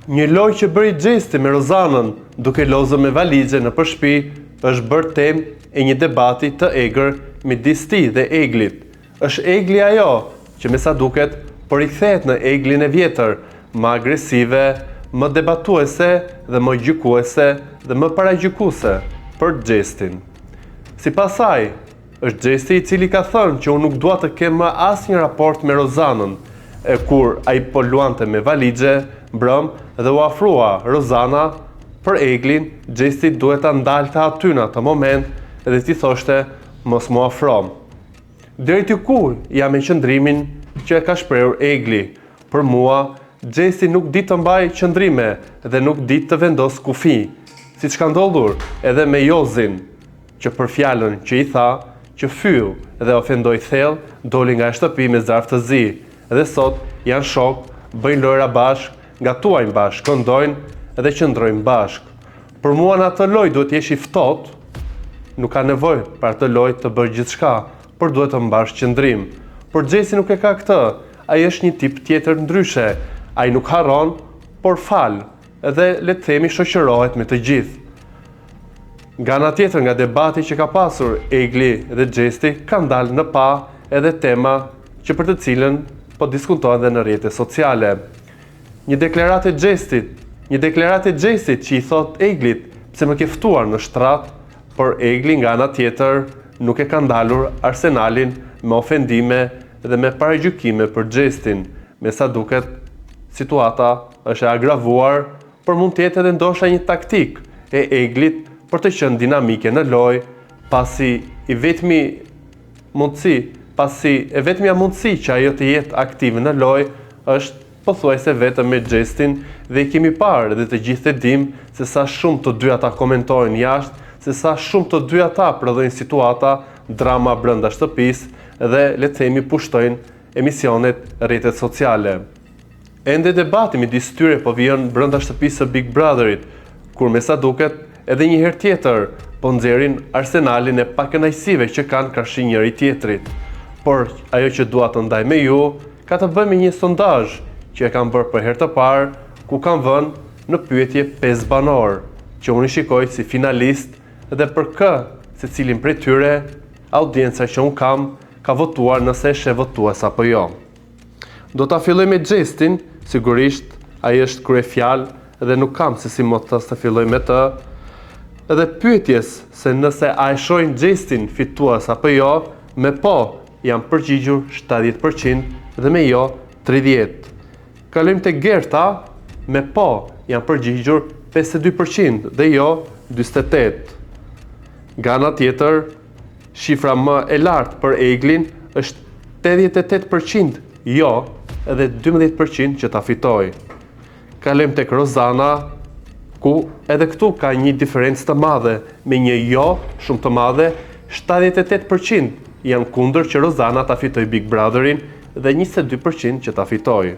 Një lojë që bëri Gjesti me Rozanën duke lozur me valixhe në shtëpi është bërë temë e një debati të egër midis tij dhe Eglit. Është Egli ajo që me sa duket po rikthehet në Eglin e vjetër, më agresive, më debatuese dhe më gjykuese dhe më paragjykuese për Gjestin. Sipas saj, është Gjesti i cili ka thënë që unë nuk dua të kem më asnjë raport me Rozanën, e kur ai po luante me valixhe, mbrëm dhe u afrua Rozana për Eglin, Gjesti duhet ta ndalte aty në atë moment dhe t'i thoshte mos mu afrom. Deri ty ku jam me qëndrimin që e ka shprehur Egli. Për mua, Gjesti nuk di të mbaj qëndrime dhe nuk di të vendos kufi, siç ka ndodhur edhe me Jozin, që për fjalën që i tha, që fyu dhe ofendoi thellë, doli nga shtëpi me zarf të zi, dhe sot janë shok, bëjnë lojra bashk, gatuajnë bashk, këndojnë dhe qëndrojnë bashk. Për mua në atë lojë duhet jesh i ftohtë, nuk ka nevojë për atë lojë të bësh gjithçka, por duhet të mbash qëndrim. Por Gjesi nuk e ka këtë, ai është një tip tjetër ndryshe, ai nuk harron, por fal, dhe le të themi shoqërohet me të gjithë. Nga ana tjetër, nga debati që ka pasur Egli dhe Gjesti, kanë dalë në pa edhe tema që për të cilën po diskutohen dhe në rrjetet sociale. Një deklaratë e Gjestit që i thot Eglit pse më ke ftuar në shtrat, por Egli nga ana tjetër nuk e ka ndalur arsenalin me ofendime dhe me paragjykime për Gjestin. Me sa duket, situata është e agravuar, por mund të jetë edhe ndoshta një taktik e Eglit për të qenë dinamike në lojë, pasi e vetmja mundësi që ajo të jetë aktive në lojë është pothuajse vetëm me Gjestin, dhe i kemi parë dhe të gjithë e dim se sa shumë të dy ata komentojnë jashtë, se sa shumë të dy ata prodhojnë situata, drama brenda shtëpisë dhe le të themi pushtojnë emisionet rrjetet sociale. Ende debati midis tyre po vjen brenda shtëpisë së Big Brotherit, kur me sa duket edhe një herë tjetër po nxjerrin arsenalin e pakënaqësive që kanë karshi njëri tjetrit. Por ajo që dua të ndaj me ju ka të bëjë me një sondazh që e kam bërë për herë të parë, ku kam vënë në pyetje 5 banor, që unë i shikoj si finalist dhe për kë secilin prej tyre audienca që unë kam ka votuar nëse është e votues apo jo. Do ta filloj me Gjestin, sigurisht ai është kryefjalë dhe nuk kam se si mos të filloj me të. Edhe pyetjes se nëse a e shohin Gjestin fitues apo jo, me po janë përgjigjur 70% dhe me jo 30%. Kalojmë te Gerta, me po janë përgjigjur 52% dhe jo 48%. Nga ana tjetër, shifra më e lartë për Eglin është 88% jo edhe 12% që ta fitoj. Kalojmë tek Rozana, ku edhe këtu ka një diferencë të madhe, me një jo shumë të madhe, 78% janë kundër që Rozana ta fitoj Big Brotherin dhe 22% që ta fitoj.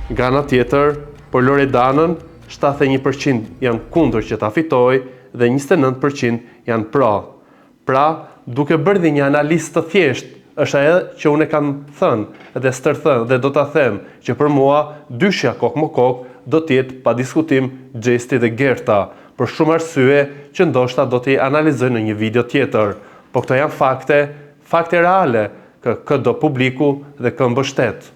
Nga ana tjetër, për Loredanën, 71% janë kundër që ta fitoj dhe 29% janë pro. Pra, duke bërë dhe një analizë të thjeshtë, është ajo që unë e kam thënë dhe stërthën dhe do ta them që për mua dyshja kokë më kokë do t'jetë pa diskutim Gjesti dhe Gerta, për shumë arsye që ndoshta do t'i analizoj në një video tjetër, po këto janë fakte reale, kë do publiku dhe kë mbështet.